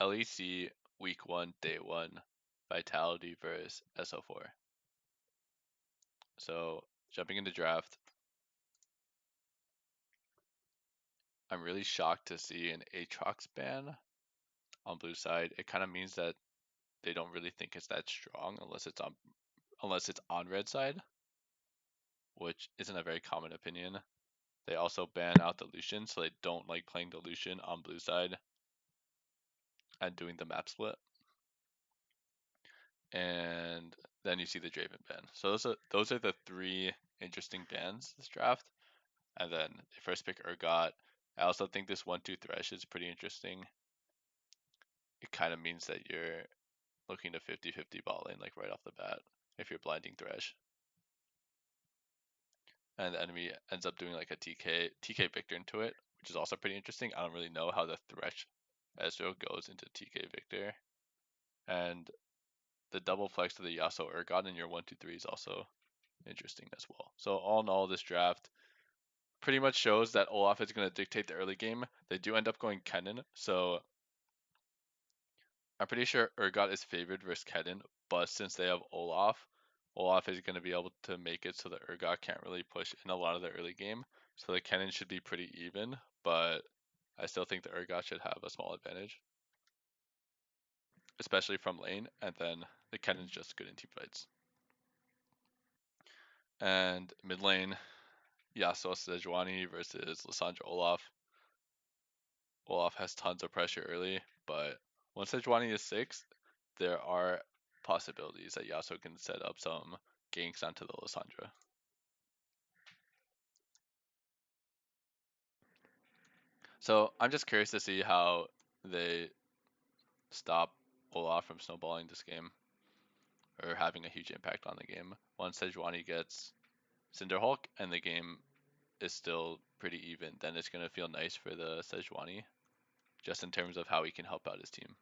LEC Week 1, Day 1, Vitality versus SO4. So, jumping into draft, I'm really shocked to see an Aatrox ban on blue side. It kind of means that they don't really think it's that strong unless it's on red side, which isn't a very common opinion. They also ban out the Lucian, so they don't like playing the Lucian on blue side and doing the map split. And then you see the Draven ban. So those are the three interesting bans this draft. And then they first pick Urgot. I also think this 1-2 Thresh is pretty interesting. It kind of means that you're looking to 50-50 bot lane like right off the bat if you're blinding Thresh. And the enemy ends up doing like a TK Victor into it, which is also pretty interesting. I don't really know how the Thresh Ezreal goes into TK Victor. And the double flex to the Yasuo Urgot in your 1-2-3 is also interesting as well. So all in all, this draft pretty much shows that Olaf is going to dictate the early game. They do end up going Kennen, so I'm pretty sure Urgot is favored versus Kennen, but since they have Olaf is going to be able to make it so that Urgot can't really push in a lot of the early game. So the Kennen should be pretty even, but I still think the Urgot should have a small advantage, especially from lane, and then the Kennen's just good in team fights. And mid lane, Yasuo Sejuani versus Lissandra Olaf. Olaf has tons of pressure early, but once Sejuani is 6, there are possibilities that Yasuo can set up some ganks onto the Lissandra. So I'm just curious to see how they stop Olaf from snowballing this game or having a huge impact on the game. Once Sejuani gets Cinderhulk and the game is still pretty even, then it's going to feel nice for the Sejuani, just in terms of how he can help out his team.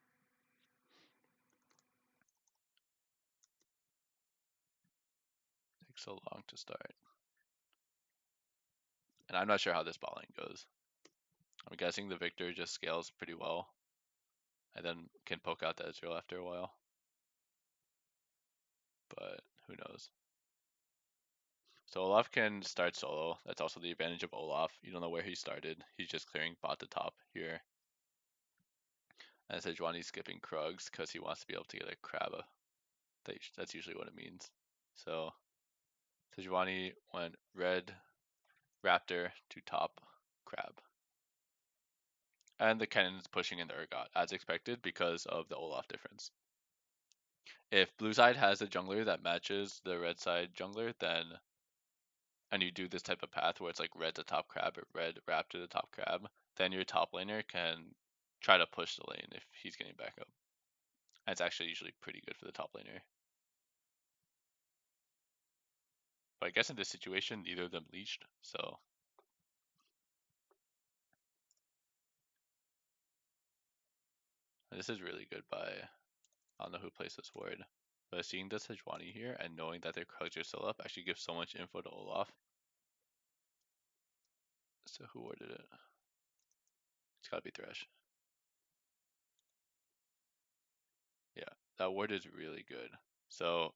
Takes so long to start. And I'm not sure how this bot lane goes. I'm guessing the Victor just scales pretty well and then can poke out the Ezreal after a while. But who knows. So Olaf can start solo. That's also the advantage of Olaf. You don't know where he started. He's just clearing bot to top here. And Sejuani's skipping Krugs because he wants to be able to get a crab. That's usually what it means. So Sejuani went red Raptor to top crab. And the Kennen's pushing in the Urgot, as expected because of the Olaf difference. If blue side has a jungler that matches the red side jungler, then and you do this type of path where it's like red to top crab or red Raptor to top crab, then your top laner can try to push the lane if he's getting back up. And it's actually usually pretty good for the top laner. But I guess in this situation, neither of them leached, so this is really good by, I don't know who placed this ward, but seeing the Sejuani here and knowing that their Krugs are still up actually gives so much info to Olaf. So who warded it? It's gotta be Thresh. Yeah, that ward is really good. So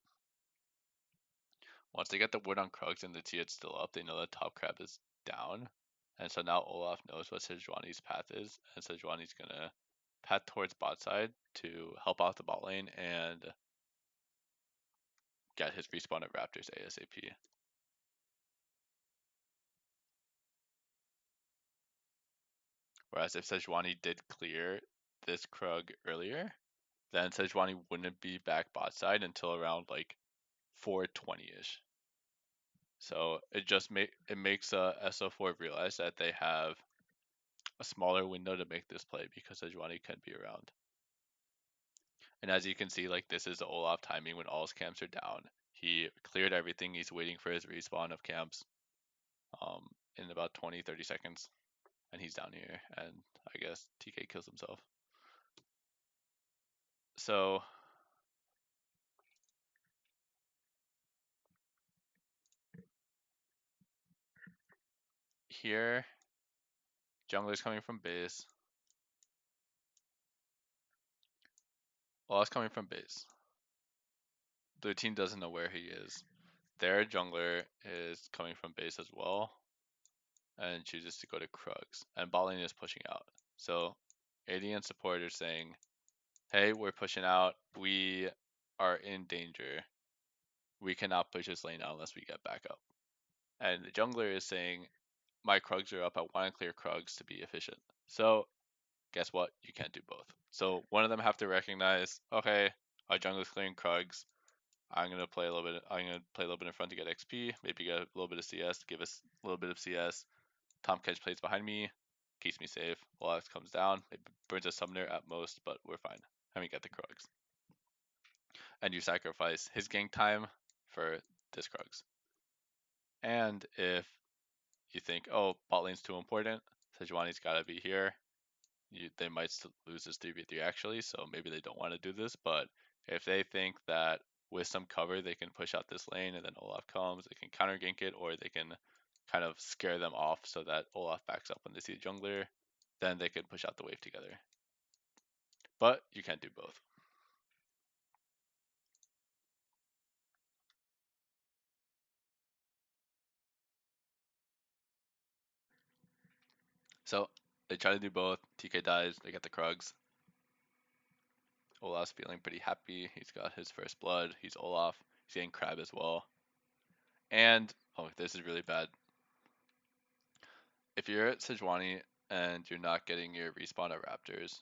once they get the ward on Krugs and the T it's still up, they know that top crab is down. And so now Olaf knows what Sejuani's path is, and Sejuani's gonna path towards bot side to help out the bot lane and get his respawn at Raptors ASAP. Whereas if Sejuani did clear this Krug earlier, then Sejuani wouldn't be back bot side until around like 420-ish. So it makes SO4 realize that they have a smaller window to make this play because Sejuani can be around. And as you can see, like this is the Olaf timing when all his camps are down. He cleared everything. He's waiting for his respawn of camps in about 20-30 seconds. And he's down here. And I guess TK kills himself. So here, jungler's coming from base. Olaf's coming from base. Their team doesn't know where he is. Their jungler is coming from base as well and chooses to go to Krugs. And bot lane is pushing out. So AD and support are saying, hey, we're pushing out. We are in danger. We cannot push this lane out unless we get back up. And the jungler is saying, my Krugs are up. I want to clear Krugs to be efficient. So guess what? You can't do both. So one of them have to recognize, okay, our jungler's clearing Krugs. I'm gonna play a little bit. I'm gonna play a little bit in front to get XP. Maybe get a little bit of CS. Give us a little bit of CS. Tom Kedge plays behind me, keeps me safe. Alex comes down. It burns a summoner at most, but we're fine. And we get the Krugs. And you sacrifice his gank time for this Krugs. And if you think, oh, bot lane's too important, Sejuani's gotta be here. They might lose this 3v3 actually, so maybe they don't want to do this. But if they think that with some cover they can push out this lane and then Olaf comes, they can counter gank it, or they can kind of scare them off so that Olaf backs up when they see a jungler, then they can push out the wave together. But you can't do both. So they try to do both. TK dies, they get the Krugs. Olaf's feeling pretty happy. He's got his first blood. He's Olaf. He's getting Crab as well. And, oh, this is really bad. If you're at Sejuani and you're not getting your respawn at Raptors,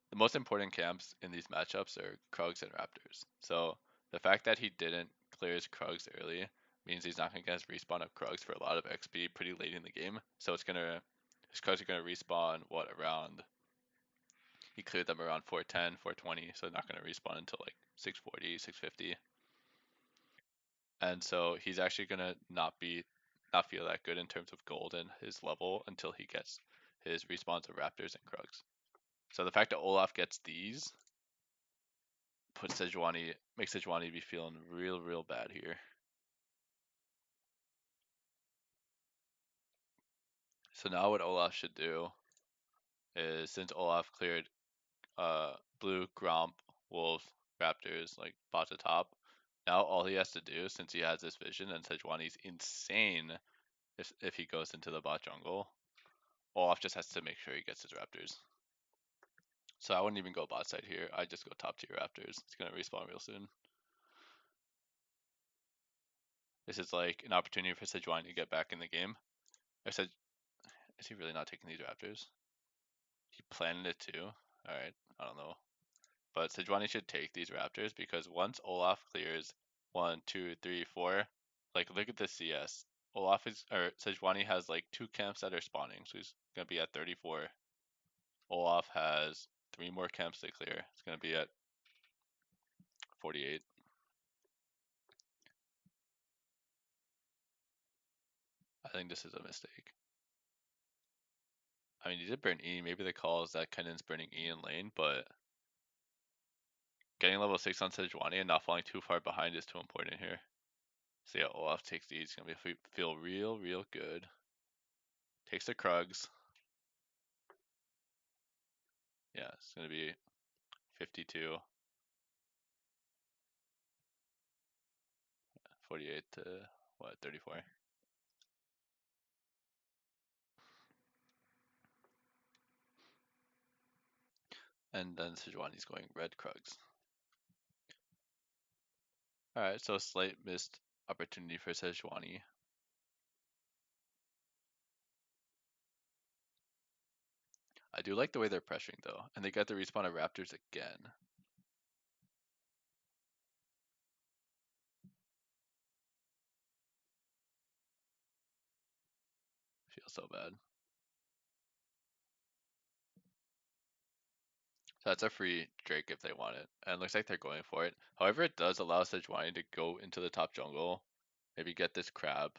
the most important camps in these matchups are Krugs and Raptors. So the fact that he didn't clear his Krugs early means he's not going to get his respawn of Krugs for a lot of XP pretty late in the game. So his Krugs are going to respawn, around, he cleared them around 410, 420, so not going to respawn until like 640, 650. And so he's actually going to not feel that good in terms of gold and his level until he gets his respawns of Raptors and Krugs. So the fact that Olaf gets these makes Sejuani be feeling real bad here. So now what Olaf should do is, since Olaf cleared blue, Gromp, Wolf, Raptors, like bot to top, now all he has to do, since he has this vision and Sejuani's insane if he goes into the bot jungle, Olaf just has to make sure he gets his Raptors. So I wouldn't even go bot side here. I just go top tier Raptors. It's gonna respawn real soon. This is like an opportunity for Sejuani to get back in the game. Is he really not taking these Raptors? He planned it too. Alright, I don't know. But Sejuani should take these Raptors because once Olaf clears 1, 2, 3, 4, like look at the CS. Sejuani has like 2 camps that are spawning, so he's gonna be at 34. Olaf has 3 more camps to clear. It's gonna be at 48. I think this is a mistake. I mean, he did burn E. Maybe the call is that Kennan's burning E in lane, but getting level 6 on Sejuani and not falling too far behind is too important here. So yeah, Olaf takes these. It's gonna feel real good. Takes the Krugs. Yeah, it's gonna be 52, 48 to what, 34. And then Sejuani's going red Krugs. Alright, so slight missed opportunity for Sejuani. I do like the way they're pressuring though, and they got the respawn of Raptors again. Feels so bad. So that's a free Drake if they want it, and it looks like they're going for it. However, it does allow Sejuani to go into the top jungle, maybe get this crab.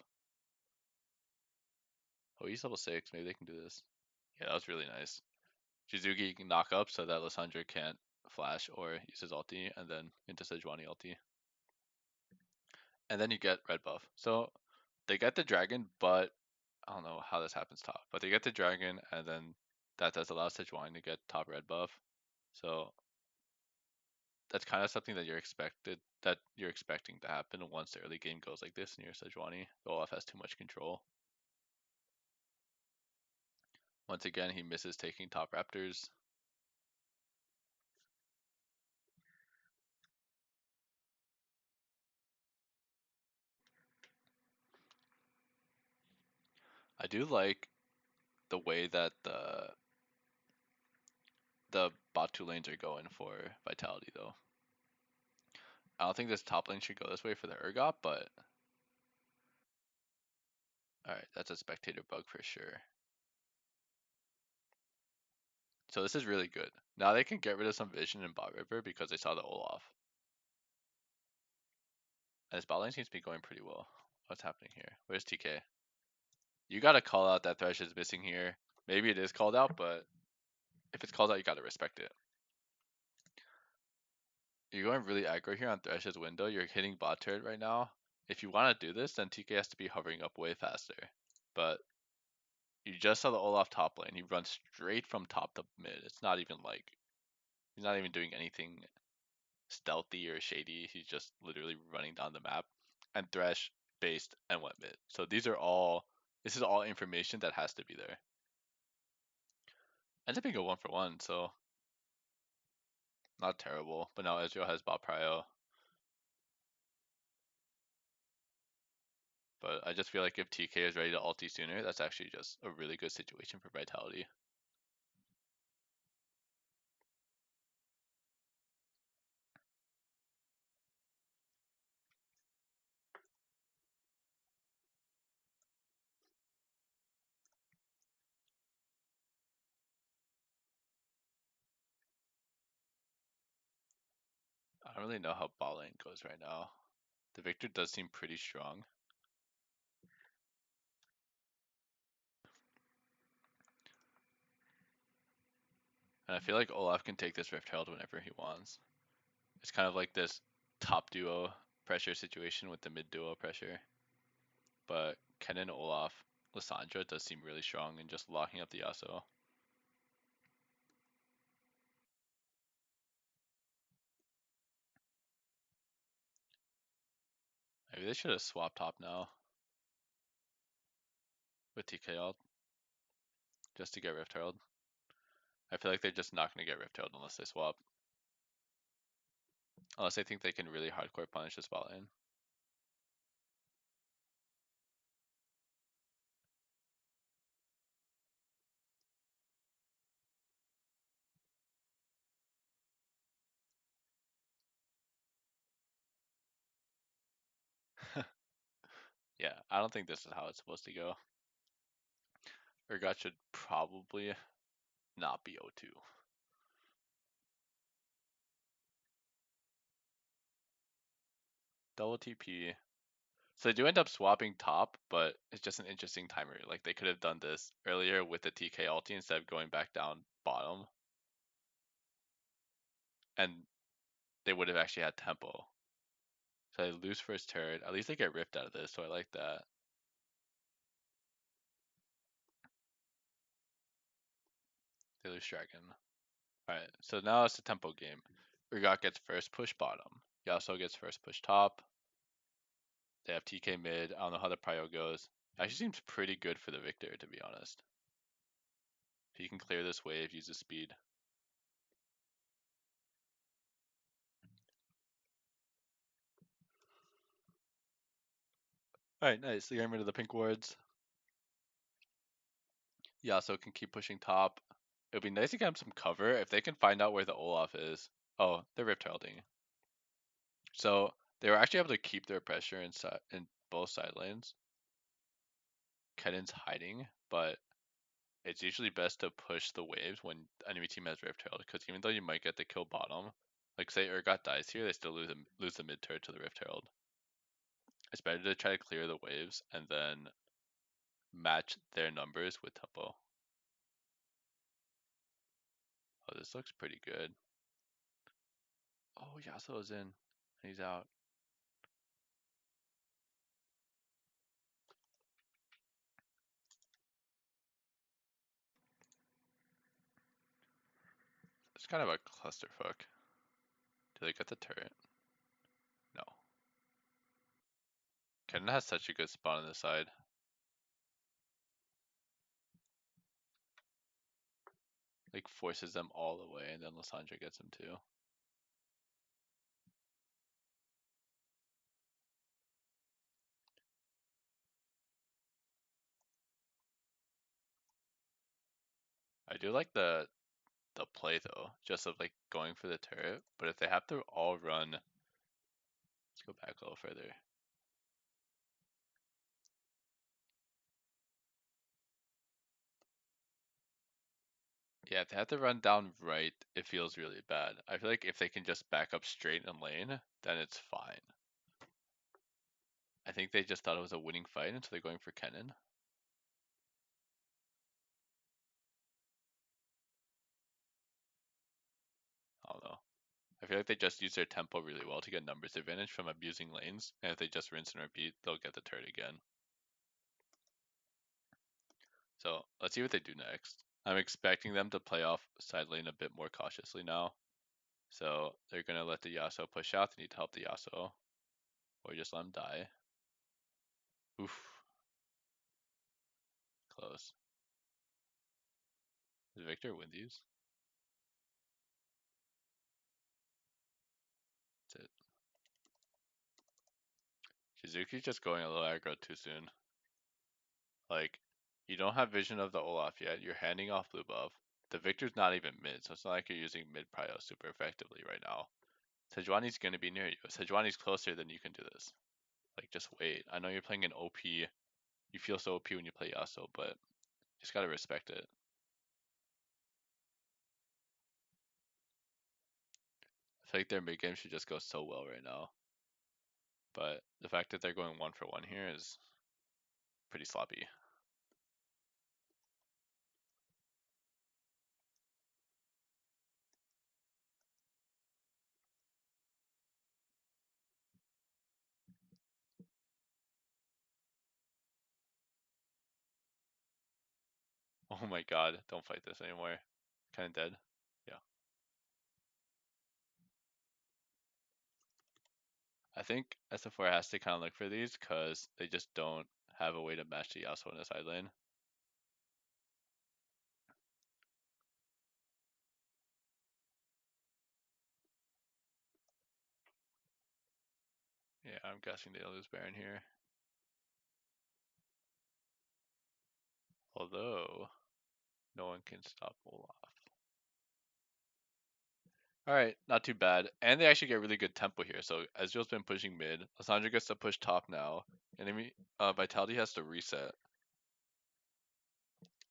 Oh, he's level 6, maybe they can do this. Yeah, that was really nice. Shizuki can knock up so that Lissandra can't flash or use his ulti, and then into Sejuani ulti. And then you get red buff. So they get the dragon, but I don't know how this happens top. But they get the dragon, and then that does allow Sejuani to get top red buff. So that's kind of something that you're expecting to happen once the early game goes like this and you're Sejuani. Olaf has too much control. Once again, he misses taking top Raptors. I do like the way that the bot 2 lanes are going for Vitality though. I don't think this top lane should go this way for the Urgot, but alright, that's a spectator bug for sure. So this is really good. Now they can get rid of some vision in bot river because they saw the Olaf. And this bot lane seems to be going pretty well. What's happening here? Where's TK? You gotta call out that Thresh is missing here. Maybe it is called out, but if it's called out, you gotta respect it. You're going really aggro here on Thresh's window. You're hitting bot turret right now. If you want to do this, then TK has to be hovering up way faster. But you just saw the Olaf top lane. He runs straight from top to mid. It's not even like he's not even doing anything stealthy or shady. He's just literally running down the map. And Thresh based and went mid. So this is all information that has to be there. Ends up being a 1-for-1, so not terrible. But now Ezreal has bot prio. But I just feel like if TK is ready to ulti sooner, that's actually just a really good situation for Vitality. I don't really know how bot lane goes right now. The Victor does seem pretty strong. And I feel like Olaf can take this Rift Herald whenever he wants. It's kind of like this top duo pressure situation with the mid duo pressure. But Kennen, Olaf, Lissandra does seem really strong in just locking up the Yasuo. Maybe they should have swapped top now with TK ult just to get Rift Herald. I feel like they're just not going to get Rift Herald unless they swap. Unless they think they can really hardcore punish this bot lane. Yeah, I don't think this is how it's supposed to go. Urgot should probably not be O2. Double TP. So they do end up swapping top, but it's just an interesting timer. Like they could have done this earlier with the TK ulti instead of going back down bottom. And they would have actually had tempo. So they lose first turret. At least they get ripped out of this, so I like that. They lose dragon. Alright, so now it's a tempo game. Urgot gets first push bottom. Yasuo gets first push top. They have TK mid. I don't know how the prio goes. Actually seems pretty good for the Victor, to be honest. If he can clear this wave, use his speed. Alright, nice. They got rid of the pink wards. Yasuo can keep pushing top. It would be nice to get him some cover if they can find out where the Olaf is. Oh, they're Rift Heralding. So they were actually able to keep their pressure in both side lanes. Kennen's hiding, but it's usually best to push the waves when enemy team has Rift Herald, because even though you might get the kill bottom, like say Urgot dies here, they still lose the mid turret to the Rift Herald. It's better to try to clear the waves and then match their numbers with tempo. Oh, this looks pretty good. Oh, Yasuo's in. He's out. It's kind of a clusterfuck. Do they get the turret? No. Kennen has such a good spot on the side. Like forces them all the way, and then Lysandra gets him too. I do like the play though, just of like going for the turret. But if they have to all run, let's go back a little further. Yeah, if they have to run down right, it feels really bad. I feel like if they can just back up straight in lane, then it's fine. I think they just thought it was a winning fight, and so they're going for Kennen. I don't know. I feel like they just use their tempo really well to get numbers advantage from abusing lanes, and if they just rinse and repeat, they'll get the turret again. So let's see what they do next. I'm expecting them to play off side lane a bit more cautiously now. So they're gonna let the Yasuo push out. They need to help the Yasuo, or just let him die. Oof, close. Does Victor win these? That's it. Shizuki's just going a little aggro too soon. Like, you don't have vision of the Olaf yet. You're handing off blue buff. The Victor's not even mid, so it's not like you're using mid prio super effectively right now. Sejuani's gonna be near you. If Sejuani's closer, then you can do this. Like, just wait. I know you're playing an OP. You feel so OP when you play Yasuo, but just gotta respect it. I feel like their mid game should just go so well right now. But the fact that they're going 1-for-1 here is pretty sloppy. Oh my god, don't fight this anymore. Kinda dead. Yeah. I think SO4 has to kind of look for these because they just don't have a way to match the Yasuo in the side lane. Yeah, I'm guessing they'll lose Baron here. Although, no one can stop Olaf. Alright, not too bad. And they actually get really good tempo here. So Ezreal's been pushing mid. Lysandra gets to push top now. Enemy Vitality has to reset.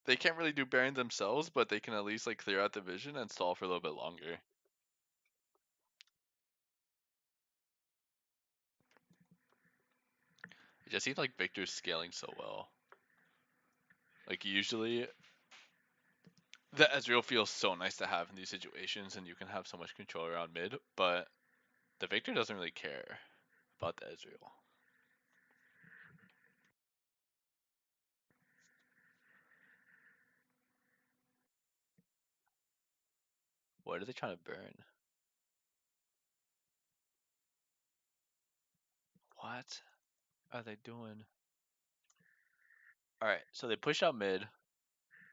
They can't really do Baron themselves, but they can at least like clear out the vision and stall for a little bit longer. It just seems like Victor's scaling so well. Like usually the Ezreal feels so nice to have in these situations and you can have so much control around mid, but the Victor doesn't really care about the Ezreal. What are they trying to burn? What are they doing? Alright, so they push out mid.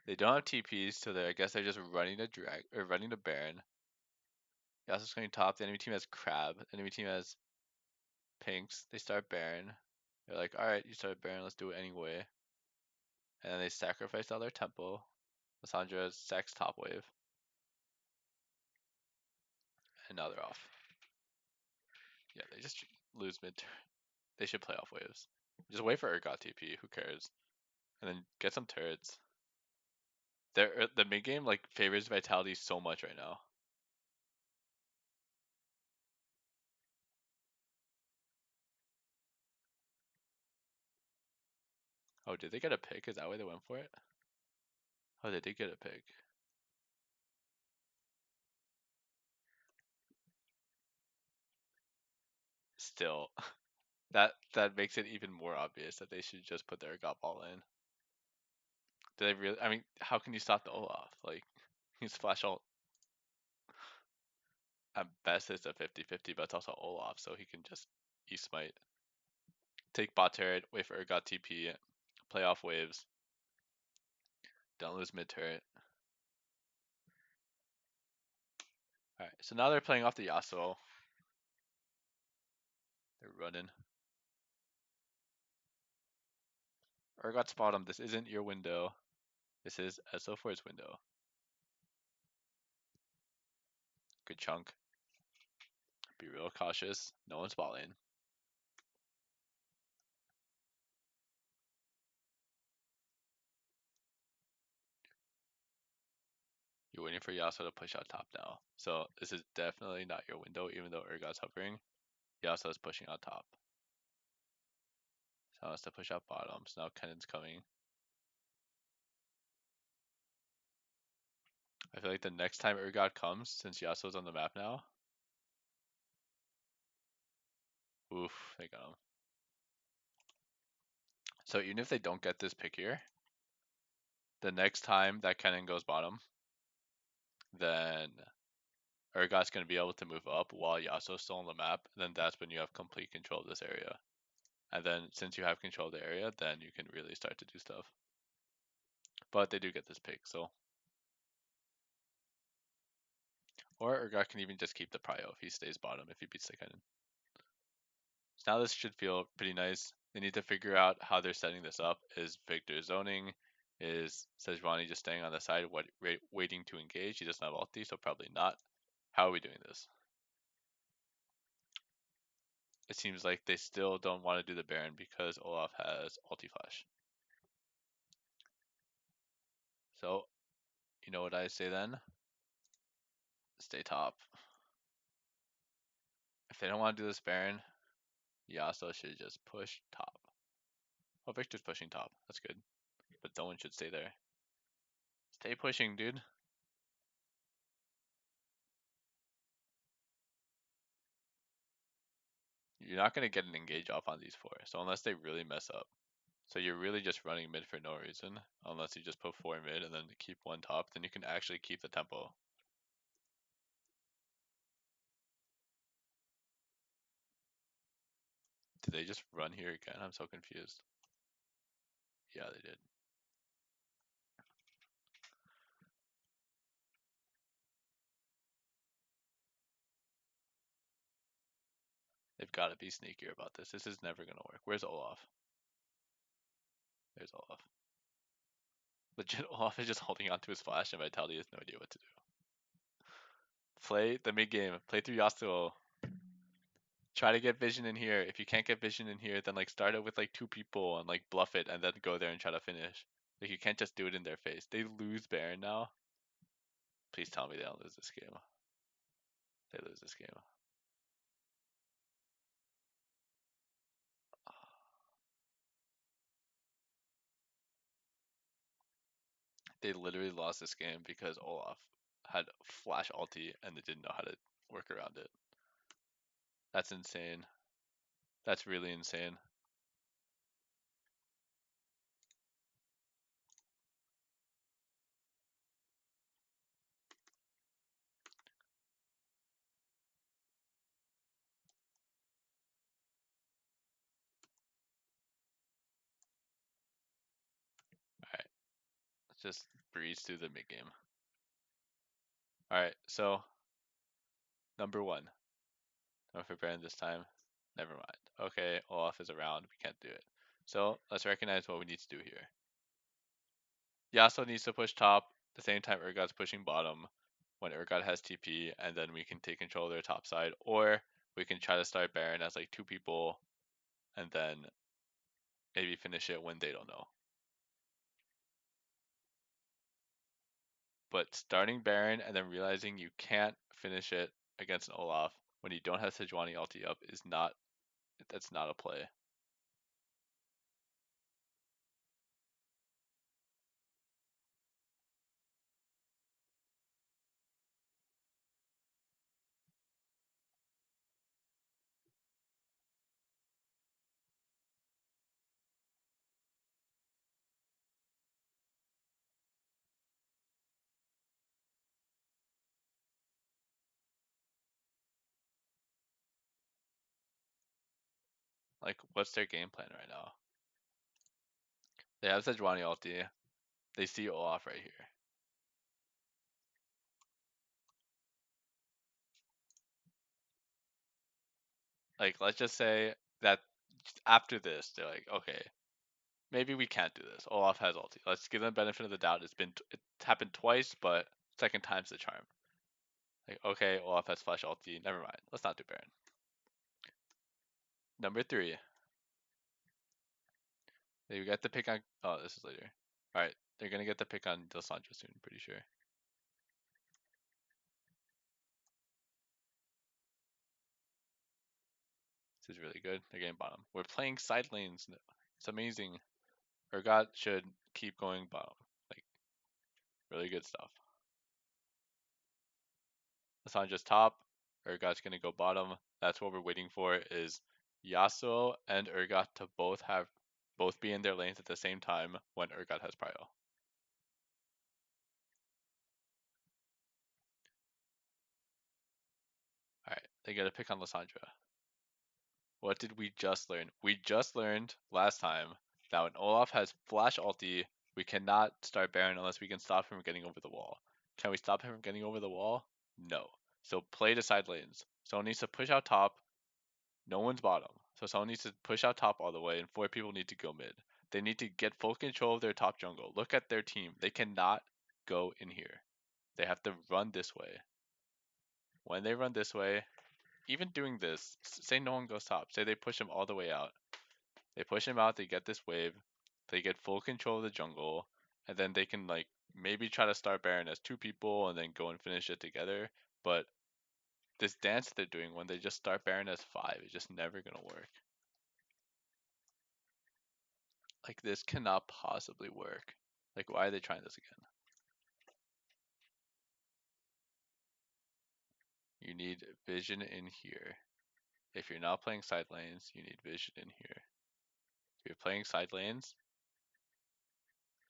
They don't have TPs, so I guess they're just running a drag or running a Baron. Yasuo's going top. The enemy team has Crab. The enemy team has Pinks. They start Baron. They're like, alright, you started Baron, let's do it anyway. And then they sacrifice all their tempo. Lysandra sacks top wave. And now they're off. Yeah, they just lose mid turn. They should play off waves. Just wait for Urgot TP, who cares? And then get some turrets. The mid game like favors Vitality so much right now. Oh, did they get a pick? Is that why they went for it? Oh, they did get a pick. Still, that makes it even more obvious that they should just put their Urgot ball in. Do they really? I mean, how can you stop the Olaf? Like, he's flash ult. At best, it's a 50-50, but it's also Olaf, so he can just E-Smite. Take bot turret, wait for Urgot TP, play off waves. Don't lose mid turret. Alright, so now they're playing off the Yasuo. They're running. Urgot's bottom, this isn't your window. This is SO4's window. Good chunk. Be real cautious. No one's bot lane. You're waiting for Yasuo to push out top now. So this is definitely not your window, even though Urgot's hovering. Yasuo is pushing out top. So wants to push out bottom. So now Kennon's coming. I feel like the next time Urgot comes, since Yasuo's on the map now. Oof, they got him. So even if they don't get this pick here, the next time that Kennen goes bottom, then Urgot's going to be able to move up while Yasuo's still on the map. And then that's when you have complete control of this area. And then since you have control of the area, then you can really start to do stuff. But they do get this pick, so. Or Urgot can even just keep the prio if he stays bottom, if he beats the Kennen. So now this should feel pretty nice. They need to figure out how they're setting this up. Is Victor zoning? Is Sejuani just staying on the side, waiting to engage? He doesn't have ulti, so probably not. How are we doing this? It seems like they still don't want to do the Baron because Olaf has ulti flash. So, you know what I say then? Stay top. If they don't want to do this Baron, Yasuo should just push top. Oh, Victor's pushing top. That's good. But no one should stay there. Stay pushing, dude. You're not going to get an engage off on these four. So unless they really mess up. So you're really just running mid for no reason. Unless you just put 4 mid and then keep 1 top. Then you can actually keep the tempo. Did they just run here again? I'm so confused. Yeah, they did. They've got to be sneakier about this. This is never going to work. Where's Olaf? There's Olaf. Legit, Olaf is just holding onto his flash and Vitality has no idea what to do. Play the mid game. Play through Yasuo. Try to get vision in here. If you can't get vision in here, then like start it with like 2 people and like bluff it and then go there and try to finish. Like you can't just do it in their face. They lose Baron now. Please tell me they don't lose this game. They lose this game. They literally lost this game because Olaf had flash ulti and they didn't know how to work around it. That's insane. That's really insane. Alright. Let's just breeze through the mid game. Alright, so number 1. No for Baron this time. Never mind. Okay, Olaf is around. We can't do it. So let's recognize what we need to do here. Yasuo needs to push top. At the same time, Urgot's pushing bottom when Urgot has TP, and then we can take control of their top side. Or we can try to start Baron as like 2 people, and then maybe finish it when they don't know. But starting Baron and then realizing you can't finish it against an Olaf when you don't have Sejuani ulti up is not, that's not a play. Like, what's their game plan right now? They have Sejuani ulti. They see Olaf right here. Like, let's just say that after this, they're like, okay, maybe we can't do this. Olaf has ulti. Let's give them the benefit of the doubt. It happened twice, but second time's the charm. Like, okay, Olaf has flash ulti. Never mind. Let's not do Baron. Number 3. They get the pick on. Oh, this is later. All right, they're gonna get the pick on Lissandra soon. Pretty sure. This is really good. They're getting bottom. We're playing side lanes. It's amazing. Urgot should keep going bottom. Like, really good stuff. Lissandra's top. Urgot's gonna go bottom. That's what we're waiting for. Is Yasuo and Urgot to both be in their lanes at the same time when Urgot has prio. Alright, they get a pick on Lissandra. What did we just learn? We just learned last time that when Olaf has flash ulti, we cannot start Baron unless we can stop him from getting over the wall. Can we stop him from getting over the wall? No. So play the side lanes. Someone needs to push out top. No one's bottom. So someone needs to push out top all the way, and 4 people need to go mid. They need to get full control of their top jungle. Look at their team. They cannot go in here. They have to run this way. When they run this way, even doing this, say no one goes top. Say they push him all the way out. They push him out, they get this wave, they get full control of the jungle, and then they can like maybe try to start Baron as 2 people and then go and finish it together. But this dance they're doing when they just start Baron as 5 is just never gonna work. Like, this cannot possibly work. Like, why are they trying this again? You need vision in here. If you're not playing side lanes, you need vision in here. If you're playing side lanes,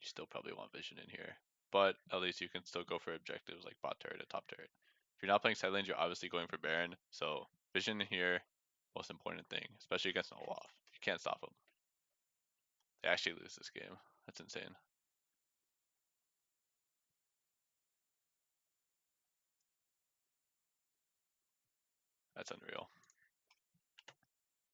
you still probably want vision in here. But at least you can still go for objectives like bot turret and top turret. If you're not playing side lanes, you're obviously going for Baron. So vision in here, most important thing, especially against an Olaf. You can't stop them. They actually lose this game. That's insane. That's unreal.